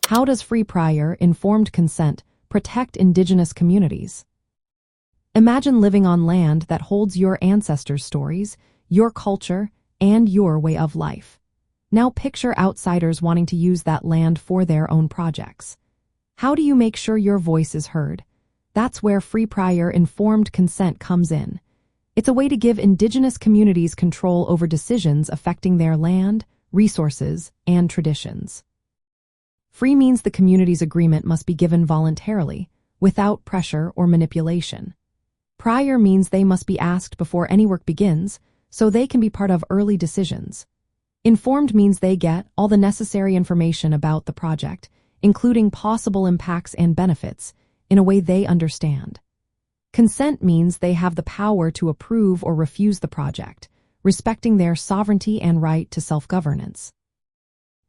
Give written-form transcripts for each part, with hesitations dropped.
How does free prior, informed consent protect Indigenous communities? Imagine living on land that holds your ancestors' stories, your culture, and your way of life. Now picture outsiders wanting to use that land for their own projects. How do you make sure your voice is heard? That's where free prior, informed consent comes in. It's a way to give Indigenous communities control over decisions affecting their land, resources, and traditions. Free means the community's agreement must be given voluntarily, without pressure or manipulation. Prior means they must be asked before any work begins, so they can be part of early decisions. Informed means they get all the necessary information about the project, including possible impacts and benefits, in a way they understand. Consent means they have the power to approve or refuse the project, respecting their sovereignty and right to self-governance.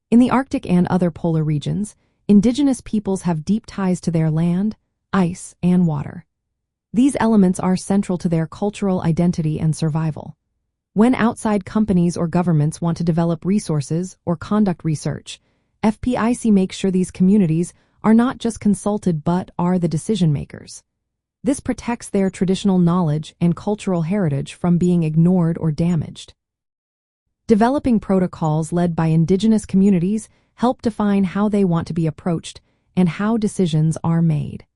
In the Arctic and other polar regions, Indigenous peoples have deep ties to their land, ice, and water. These elements are central to their cultural identity and survival. When outside companies or governments want to develop resources or conduct research, FPIC makes sure these communities are not just consulted but are the decision makers. This protects their traditional knowledge and cultural heritage from being ignored or damaged. Developing protocols led by Indigenous communities help define how they want to be approached and how decisions are made.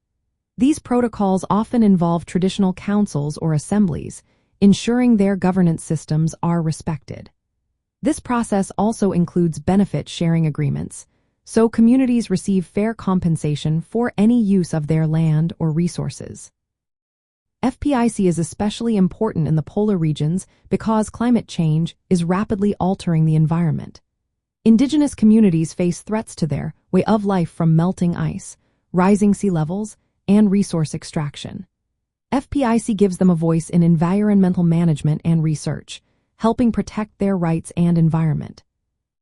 These protocols often involve traditional councils or assemblies, ensuring their governance systems are respected. This process also includes benefit sharing agreements, so communities receive fair compensation for any use of their land or resources. FPIC is especially important in the polar regions because climate change is rapidly altering the environment. Indigenous communities face threats to their way of life from melting ice, rising sea levels, and resource extraction. FPIC gives them a voice in environmental management and research, helping protect their rights and environment.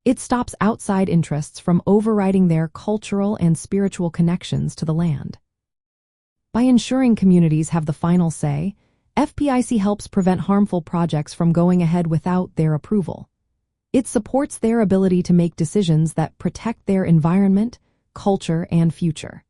It stops outside interests from overriding their cultural and spiritual connections to the land. By ensuring communities have the final say, FPIC helps prevent harmful projects from going ahead without their approval. It supports their ability to make decisions that protect their environment, culture, and future.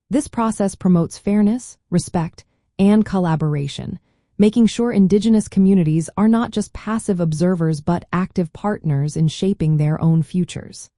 This process promotes fairness, respect, and collaboration, making sure Indigenous communities are not just passive observers but active partners in shaping their own futures.